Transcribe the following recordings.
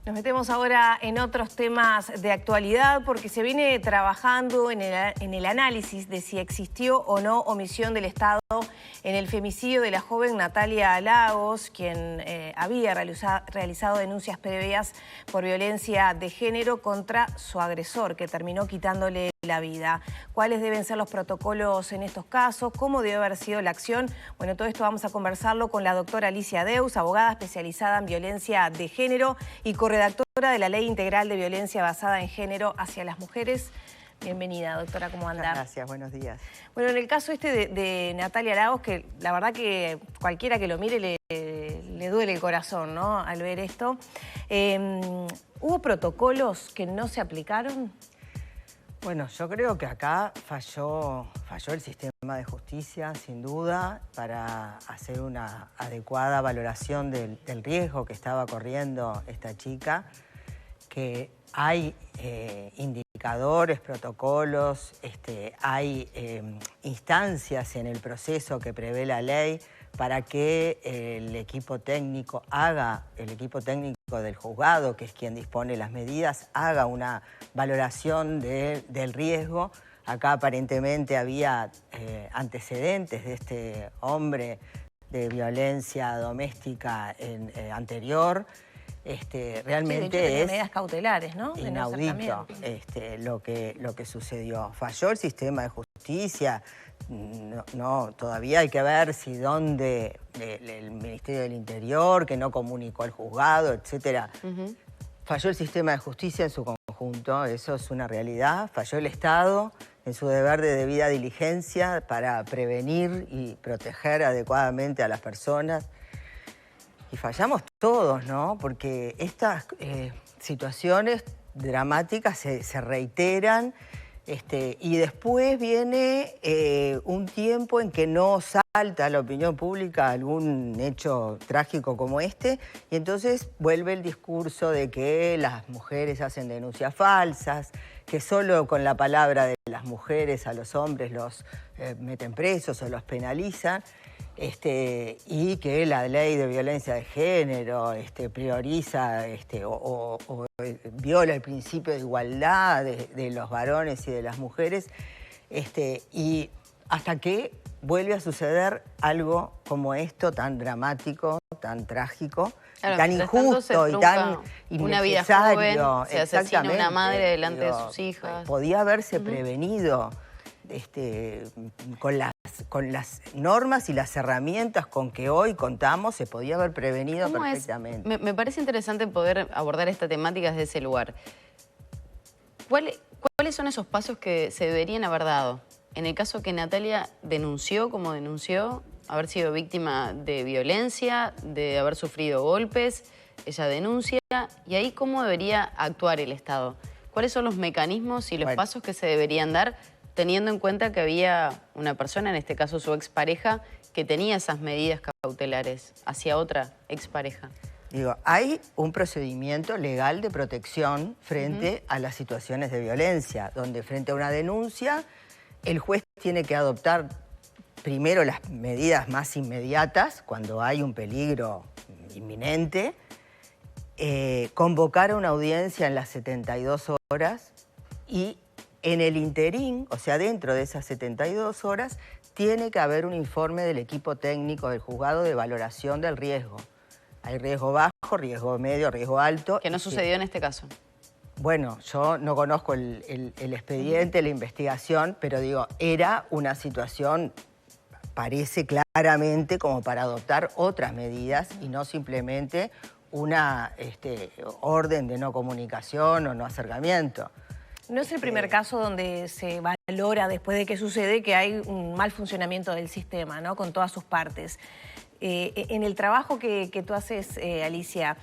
Nos metemos ahora en otros temas de actualidad porque se viene trabajando en el análisis de si existió o no omisión del Estado en el femicidio de la joven Natalia Lagos, quien había realizado denuncias previas por violencia de género contra su agresor, que terminó quitándole la vida. ¿Cuáles deben ser los protocolos en estos casos? ¿Cómo debe haber sido la acción? Bueno, todo esto vamos a conversarlo con la doctora Alicia Deus, abogada especializada en violencia de género y corredactora de la Ley Integral de Violencia Basada en Género hacia las Mujeres. Bienvenida, doctora, ¿cómo anda? Gracias, buenos días. Bueno, en el caso de Natalia Lagos, que la verdad que cualquiera que lo mire le duele el corazón, ¿no?, al ver esto. ¿Hubo protocolos que no se aplicaron? Bueno, yo creo que acá falló el sistema de justicia, sin duda, para hacer una adecuada valoración del riesgo que estaba corriendo esta chica, que hay indicadores, protocolos, hay instancias en el proceso que prevé la ley para que el equipo técnico del juzgado, que es quien dispone las medidas, haga una valoración del riesgo. Acá aparentemente había antecedentes de este hombre de violencia doméstica anterior. Realmente sí, es medidas cautelares, ¿no? inaudito lo que sucedió. Falló el sistema de justicia. Todavía hay que ver si el Ministerio del Interior, que no comunicó al juzgado, etcétera. Falló el sistema de justicia en su conjunto, eso es una realidad. Falló el Estado en su deber de debida diligencia para prevenir y proteger adecuadamente a las personas. Y fallamos todos, ¿no? Porque estas situaciones dramáticas se reiteran. Y después viene un tiempo en que no salta a la opinión pública algún hecho trágico como este, y entonces vuelve el discurso de que las mujeres hacen denuncias falsas, que solo con la palabra de las mujeres a los hombres los meten presos o los penalizan, y que la ley de violencia de género prioriza o viola el principio de igualdad de los varones y de las mujeres, y hasta que vuelve a suceder algo como esto, tan dramático, tan trágico, claro, tan injusto y tan innecesario. Una vida joven, se asesina una madre delante de sus hijas. Podía haberse prevenido con las normas y las herramientas con que hoy contamos, se podía haber prevenido perfectamente. Me parece interesante poder abordar esta temática desde ese lugar. ¿Cuáles son esos pasos que se deberían haber dado? En el caso que Natalia denunció, como denunció, haber sido víctima de violencia, de haber sufrido golpes, ella denuncia, y ahí ¿cómo debería actuar el Estado? ¿Cuáles son los mecanismos y los pasos que se deberían dar, teniendo en cuenta que había una persona, en este caso su expareja, que tenía esas medidas cautelares hacia otra expareja? Digo, hay un procedimiento legal de protección frente a las situaciones de violencia, donde frente a una denuncia, el juez tiene que adoptar primero las medidas más inmediatas, cuando hay un peligro inminente, convocar a una audiencia en las 72 horas y en el interín, o sea, dentro de esas 72 horas, tiene que haber un informe del equipo técnico del juzgado de valoración del riesgo. Hay riesgo bajo, riesgo medio, riesgo alto. ¿Qué no sucedió en este caso? Bueno, yo no conozco el expediente, la investigación, pero digo, era una situación, parece claramente, como para adoptar otras medidas y no simplemente una orden de no comunicación o no acercamiento. No es el primer caso donde se valora, después de que sucede, que hay un mal funcionamiento del sistema, ¿no?, con todas sus partes. En el trabajo que tú haces, Alicia,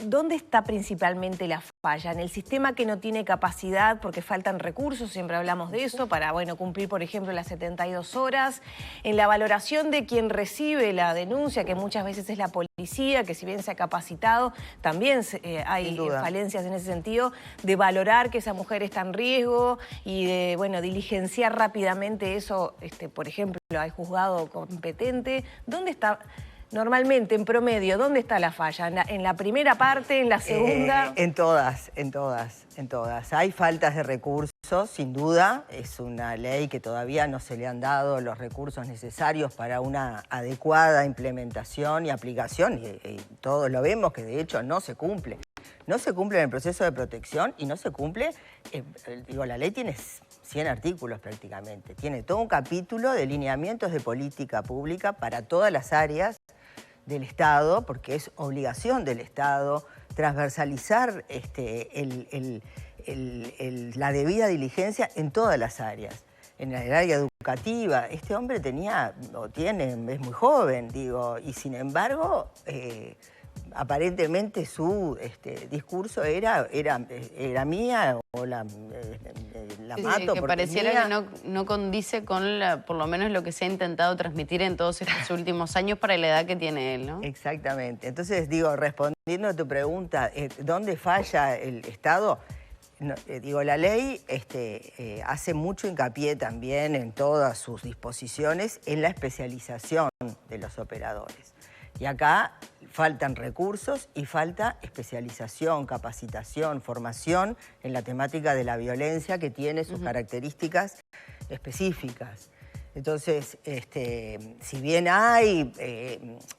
¿dónde está principalmente la falla? ¿En el sistema que no tiene capacidad porque faltan recursos? Siempre hablamos de eso, para cumplir, por ejemplo, las 72 horas. ¿En la valoración de quien recibe la denuncia, que muchas veces es la policía, que si bien se ha capacitado, también hay falencias en ese sentido, de valorar que esa mujer está en riesgo y de, diligenciar rápidamente eso, por ejemplo, al juzgado competente? ¿Dónde está normalmente, en promedio, ¿dónde está la falla? ¿En la primera parte, en la segunda? En todas. Hay faltas de recursos, sin duda. Es una ley que todavía no se le han dado los recursos necesarios para una adecuada implementación y aplicación. Y todos lo vemos que de hecho no se cumple. No se cumple en el proceso de protección y no se cumple, la ley tiene 100 artículos prácticamente. Tiene todo un capítulo de lineamientos de política pública para todas las áreas del Estado, porque es obligación del Estado transversalizar la debida diligencia en todas las áreas. En el área educativa, este hombre es muy joven, y sin embargo, aparentemente su discurso era mía o la mato que porque pareciera mía. que no condice con por lo menos lo que se ha intentado transmitir en todos estos últimos años para la edad que tiene él, ¿no? Exactamente. Entonces, respondiendo a tu pregunta, ¿dónde falla el Estado? La ley hace mucho hincapié también en todas sus disposiciones en la especialización de los operadores. Y acá faltan recursos y falta especialización, capacitación, formación en la temática de la violencia que tiene sus características específicas. Entonces, si bien hay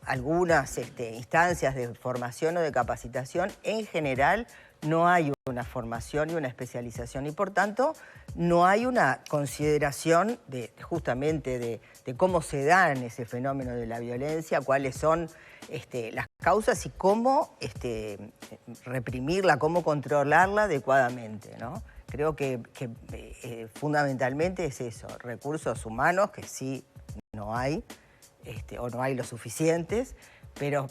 algunas instancias de formación o de capacitación, en general no hay una formación y una especialización y por tanto no hay una consideración justamente de cómo se da en ese fenómeno de la violencia, cuáles son las causas y cómo reprimirla, cómo controlarla adecuadamente, ¿no? Creo que fundamentalmente es eso, recursos humanos que sí no hay, o no hay los suficientes, pero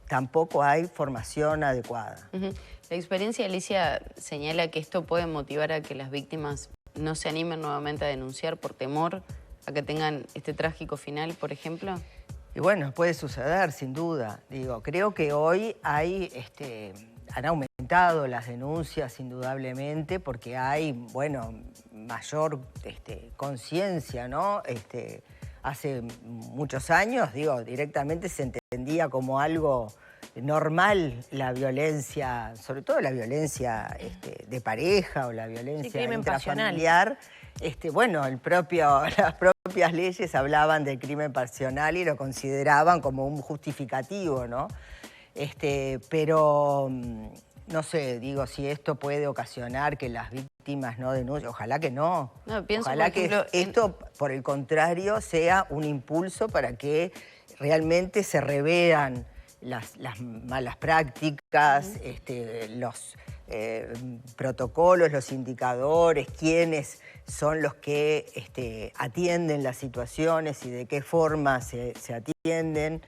tampoco hay formación adecuada. La experiencia, Alicia, señala que esto puede motivar a que las víctimas no se animen nuevamente a denunciar por temor a que tengan este trágico final, por ejemplo. Y bueno, puede suceder, sin duda. Creo que hoy han aumentado las denuncias indudablemente porque hay, mayor conciencia, ¿no? Hace muchos años, directamente se entendía como algo normal la violencia, sobre todo la violencia de pareja o la violencia intrafamiliar. Las propias leyes hablaban del crimen pasional y lo consideraban como un justificativo, ¿no? Pero no sé, si esto puede ocasionar que las víctimas no denuncien. Ojalá que no. Ojalá que esto, por el contrario, sea un impulso para que realmente se revean las malas prácticas, los protocolos, los indicadores, quiénes son los que atienden las situaciones y de qué forma se atienden,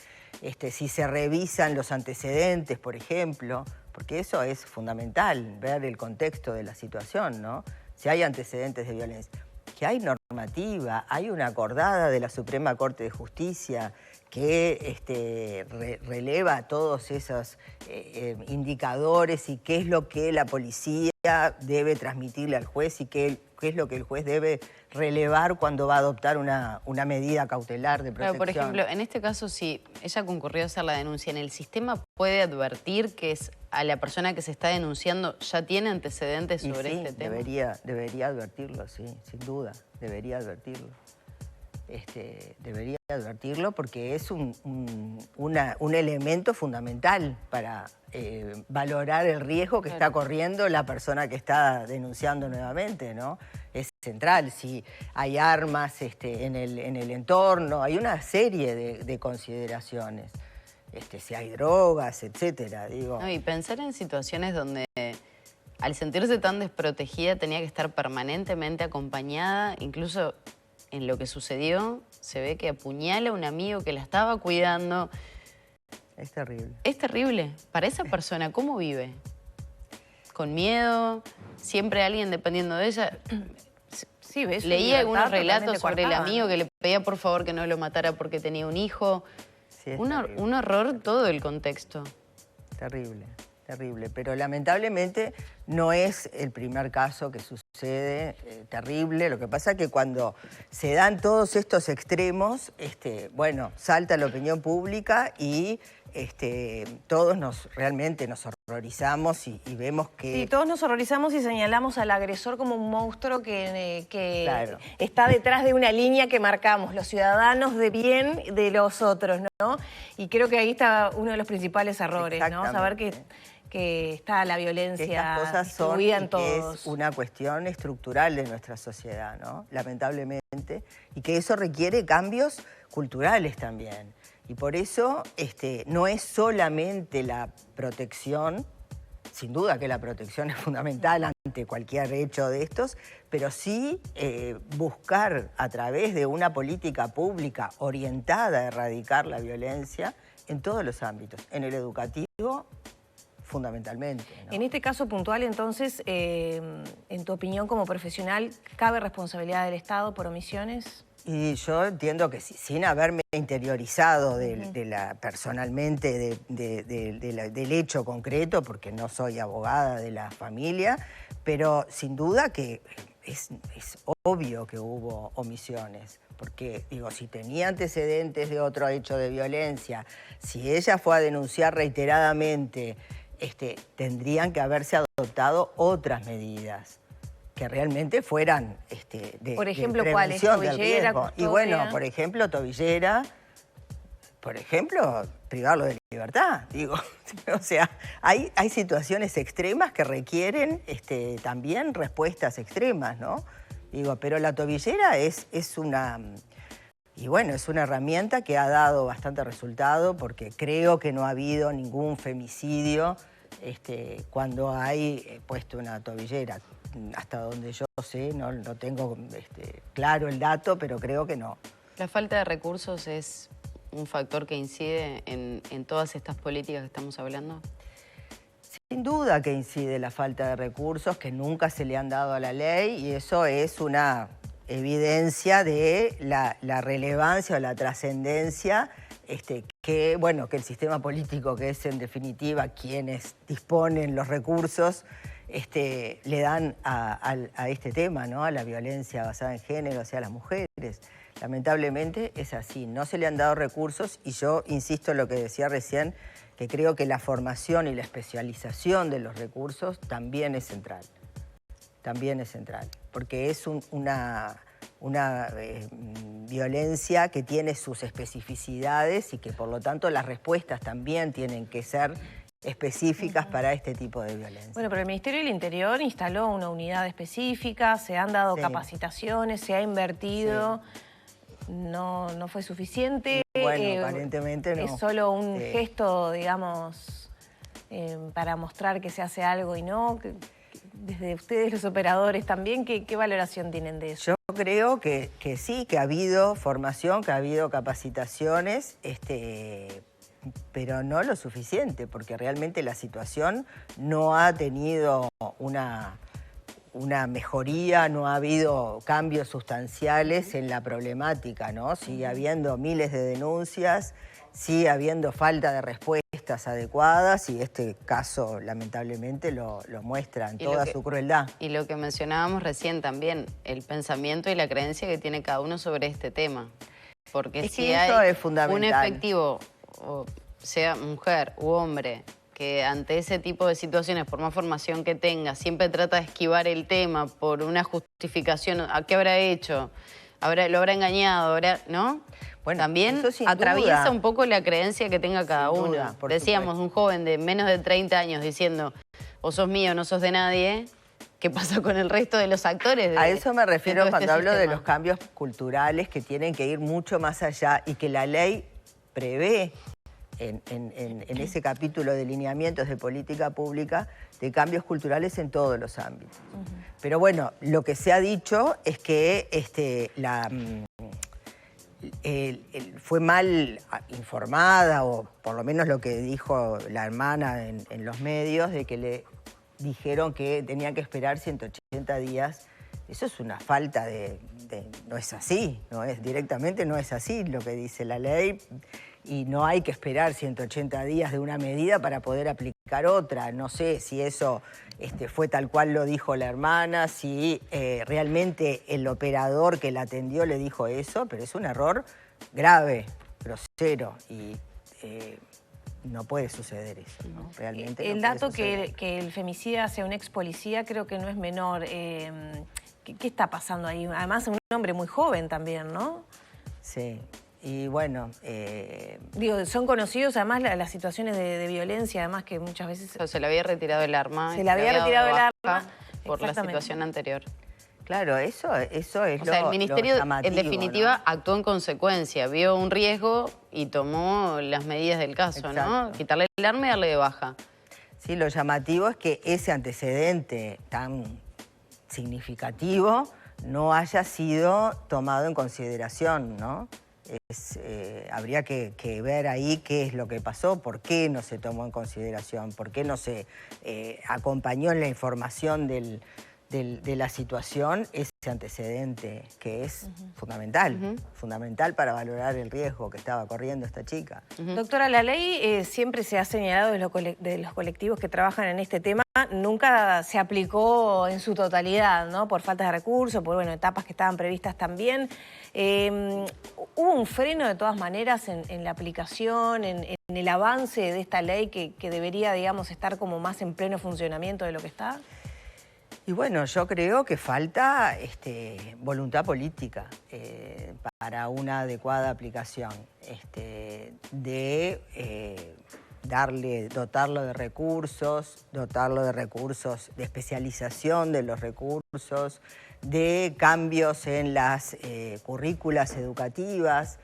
si se revisan los antecedentes, por ejemplo, porque eso es fundamental, ver el contexto de la situación, ¿no? Si hay antecedentes de violencia, que hay normativa, hay una acordada de la Suprema Corte de Justicia que releva todos esos indicadores y qué es lo que la policía debe transmitirle al juez y qué es lo que el juez debe relevar cuando va a adoptar una medida cautelar de protección. Claro, por ejemplo, en este caso, si ella concurrió a hacer la denuncia, ¿en el sistema puede advertir que a la persona que se está denunciando ya tiene antecedentes sobre este tema? Debería advertirlo, sí, sin duda, debería advertirlo. Debería advertirlo porque es un elemento fundamental para valorar el riesgo que está corriendo la persona que está denunciando nuevamente, ¿no? Es central. Si hay armas en el entorno, hay una serie de consideraciones. Si hay drogas, etcétera, y pensar en situaciones donde al sentirse tan desprotegida tenía que estar permanentemente acompañada, incluso en lo que sucedió, se ve que apuñala a un amigo que la estaba cuidando. Es terrible. Es terrible. Para esa persona, ¿cómo vive? ¿Con miedo? ¿Siempre alguien dependiendo de ella? Sí, ves. Leí algunos relatos sobre el amigo que le pedía por favor que no lo matara porque tenía un hijo. Sí, un horror todo el contexto. Terrible, terrible. Pero lamentablemente no es el primer caso que sucede sucede, terrible. Lo que pasa es que cuando se dan todos estos extremos, bueno, salta la opinión pública y todos realmente nos horrorizamos y vemos que... Sí, todos nos horrorizamos y señalamos al agresor como un monstruo que Claro. está detrás de una línea que marcamos, los ciudadanos de bien de los otros, ¿no? Y creo que ahí está uno de los principales errores, ¿no? Saber que está la violencia que estas cosas son distribuida en y que todos. es una cuestión estructural de nuestra sociedad, ¿no? Lamentablemente, y que eso requiere cambios culturales también. Y por eso no es solamente la protección, sin duda que la protección es fundamental ante cualquier hecho de estos, pero sí buscar a través de una política pública orientada a erradicar la violencia en todos los ámbitos, en el educativo fundamentalmente, ¿no? En este caso puntual, entonces, en tu opinión como profesional, ¿cabe responsabilidad del Estado por omisiones? Y yo entiendo que sin haberme interiorizado personalmente del hecho concreto, porque no soy abogada de la familia, pero sin duda que es obvio que hubo omisiones. Porque, digo, si tenía antecedentes de otro hecho de violencia, si ella fue a denunciar reiteradamente, tendrían que haberse adoptado otras medidas que realmente fueran por ejemplo, de ¿cuáles? prevención del ¿Tobillera, riesgo. Y bueno, por ejemplo, tobillera, por ejemplo, privarlo de libertad, digo. O sea, hay situaciones extremas que requieren también respuestas extremas, ¿no? Digo, pero la tobillera es una... Y bueno, es una herramienta que ha dado bastante resultado porque creo que no ha habido ningún femicidio cuando hay puesto una tobillera. Hasta donde yo sé, no tengo claro el dato, pero creo que no. ¿La falta de recursos es un factor que incide en todas estas políticas que estamos hablando? Sin duda que incide la falta de recursos que nunca se le han dado a la ley y eso es una evidencia de la relevancia o la trascendencia que el sistema político, que es en definitiva quienes disponen los recursos, le dan a este tema, ¿no? A la violencia basada en género hacia las mujeres. Lamentablemente es así, no se le han dado recursos y yo insisto en lo que decía recién, que creo que la formación y la especialización de los recursos también es central. También es central, porque es una violencia que tiene sus especificidades y que por lo tanto las respuestas también tienen que ser específicas para este tipo de violencia. Bueno, pero el Ministerio del Interior instaló una unidad específica, se han dado capacitaciones, se ha invertido, no fue suficiente. Bueno, aparentemente no. Es solo un gesto, digamos, para mostrar que se hace algo y no. Desde ustedes, los operadores también, ¿qué valoración tienen de eso? Yo creo que sí, que ha habido formación, que ha habido capacitaciones, pero no lo suficiente, porque realmente la situación no ha tenido una mejoría, no ha habido cambios sustanciales en la problemática, ¿no? Sigue habiendo miles de denuncias, sigue habiendo falta de respuestas adecuadas y este caso lamentablemente lo muestra en toda su crueldad. Y lo que mencionábamos recién también, el pensamiento y la creencia que tiene cada uno sobre este tema. Porque si hay un efectivo, o sea mujer u hombre, que ante ese tipo de situaciones, por más formación que tenga, siempre trata de esquivar el tema por una justificación, ¿a qué habrá hecho? ¿Lo habrá engañado? ¿No? Bueno, también atraviesa un poco la creencia que tenga cada uno. Decíamos, un joven de menos de 30 años diciendo, o sos mío, no sos de nadie. ¿Qué pasa con el resto de los actores? A eso me refiero cuando hablo de los cambios culturales que tienen que ir mucho más allá y que la ley prevé en ese capítulo de lineamientos de política pública de cambios culturales en todos los ámbitos. Pero bueno, lo que se ha dicho es que fue mal informada, o por lo menos lo que dijo la hermana en los medios, de que le dijeron que tenía que esperar 180 días. Eso es una falta no es así, directamente no es así lo que dice la ley. Y no hay que esperar 180 días de una medida para poder aplicar explicar otra. No sé si eso fue tal cual lo dijo la hermana, si realmente el operador que la atendió le dijo eso, pero es un error grave, grosero y no puede suceder eso, ¿no? Realmente el no dato puede suceder. que el femicida sea un ex policía creo que no es menor. ¿Qué está pasando ahí? Además, un hombre muy joven también, ¿no? Sí, y bueno... Digo, son conocidos además las situaciones de violencia, además que muchas veces... Se le había retirado el arma. Se le había retirado el arma. Por la situación anterior. Claro, eso es o sea, el Ministerio, en definitiva, ¿no? Actuó en consecuencia, vio un riesgo y tomó las medidas del caso, exacto, ¿no? Quitarle el arma y darle de baja. Sí, lo llamativo es que ese antecedente tan significativo no haya sido tomado en consideración, ¿no? Habría que ver ahí qué es lo que pasó, por qué no se tomó en consideración, por qué no se acompañó en la información de la situación ese antecedente que es fundamental, fundamental para valorar el riesgo que estaba corriendo esta chica. Doctora, la ley siempre se ha señalado de los colectivos que trabajan en este tema, nunca se aplicó en su totalidad, ¿no? Por falta de recursos, por etapas que estaban previstas también. ¿Hubo un freno de todas maneras en la aplicación, en el avance de esta ley que debería, digamos, estar como más en pleno funcionamiento de lo que está? Y bueno, yo creo que falta voluntad política para una adecuada aplicación, dotarlo de recursos, de especialización de los recursos, de cambios en las currículas educativas,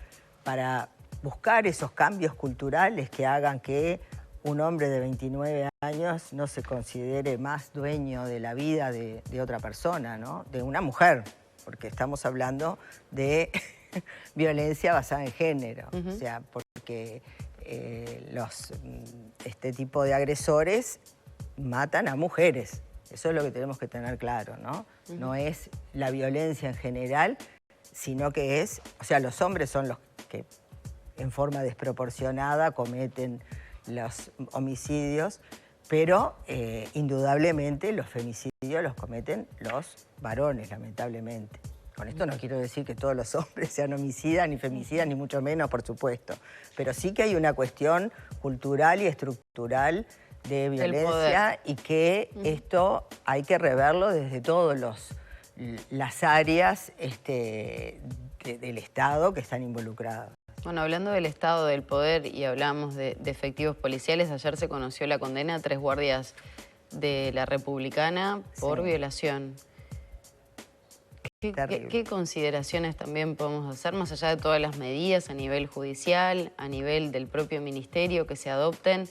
para buscar esos cambios culturales que hagan que un hombre de 29 años no se considere más dueño de la vida de otra persona, ¿no? De una mujer, porque estamos hablando de violencia basada en género. O sea, porque este tipo de agresores matan a mujeres. Eso es lo que tenemos que tener claro, ¿no? No es la violencia en general, sino que es... O sea, los hombres son los que en forma desproporcionada cometen los homicidios, pero indudablemente los femicidios los cometen los varones, lamentablemente. Con esto no quiero decir que todos los hombres sean homicidas, ni femicidas, ni mucho menos, por supuesto. Pero sí que hay una cuestión cultural y estructural de violencia y que esto hay que reverlo desde todas las áreas del Estado que están involucradas. Bueno, hablando del Estado, del poder, y hablamos de efectivos policiales, ayer se conoció la condena a 3 guardias de la Republicana por violación. ¿Qué consideraciones también podemos hacer, más allá de todas las medidas a nivel judicial, a nivel del propio ministerio que se adopten?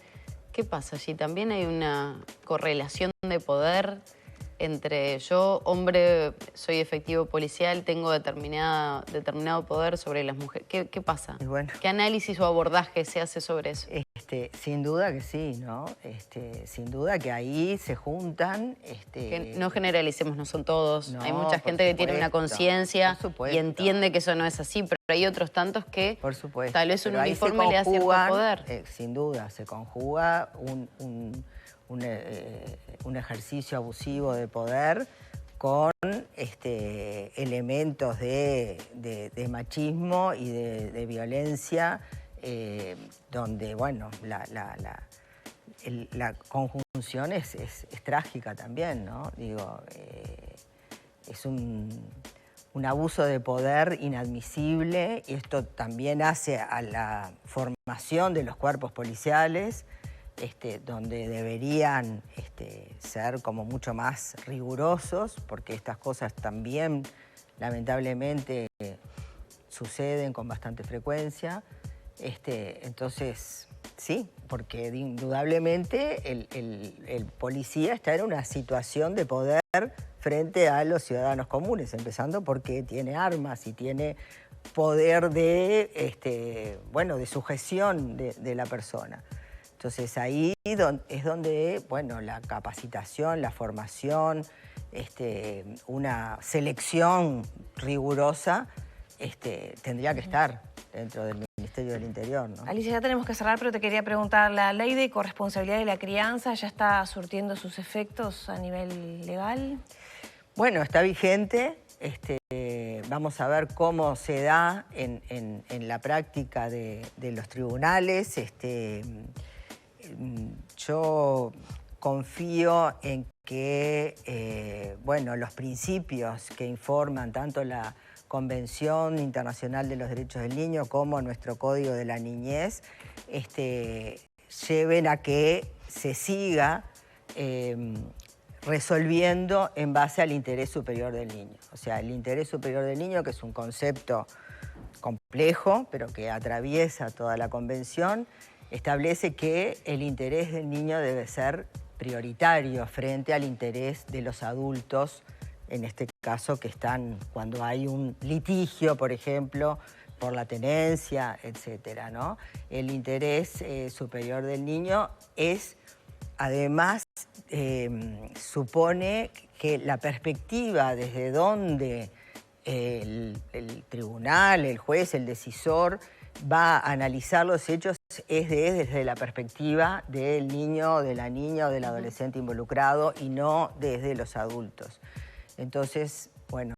¿Qué pasa allí? ¿También hay una correlación de poder entre yo, hombre, soy efectivo policial, tengo determinado poder sobre las mujeres? ¿Qué pasa? Bueno, ¿Qué análisis o abordaje se hace sobre eso? Sin duda que sí, ¿no? Sin duda que ahí se juntan... Que no generalicemos, no son todos. No, hay mucha gente que tiene una conciencia y entiende que eso no es así, pero hay otros tantos que tal vez un uniforme le da cierto poder. Sin duda, se conjuga un ejercicio abusivo de poder con elementos de machismo y de violencia, donde, bueno, la conjunción es trágica también, ¿no? Digo, es un abuso de poder inadmisible, y esto también hace a la formación de los cuerpos policiales, donde deberían ser como mucho más rigurosos, porque estas cosas también lamentablemente suceden con bastante frecuencia. Entonces, sí, porque indudablemente el policía está en una situación de poder frente a los ciudadanos comunes, empezando porque tiene armas y tiene poder de sujeción de la persona. Entonces ahí es donde, bueno, la capacitación, la formación, una selección rigurosa tendría que estar dentro del Ministerio. Ministerio del Interior, ¿no? Alicia, ya tenemos que cerrar, pero te quería preguntar, ¿la ley de corresponsabilidad de la crianza ya está surtiendo sus efectos a nivel legal? Bueno, está vigente. Vamos a ver cómo se da en la práctica de los tribunales. Yo confío en que bueno, los principios que informan tanto la Convención Internacional de los Derechos del Niño como nuestro Código de la Niñez lleven a que se siga resolviendo en base al interés superior del niño. O sea, el interés superior del niño, que es un concepto complejo, pero que atraviesa toda la Convención, establece que el interés del niño debe ser prioritario frente al interés de los adultos, en este caso que están cuando hay un litigio, por ejemplo, por la tenencia, etcétera, ¿no? El interés superior del niño es, además, supone que la perspectiva desde donde el tribunal, el juez, el decisor va a analizar los hechos es desde la perspectiva del niño, de la niña o del adolescente involucrado y no desde los adultos. Entonces, bueno,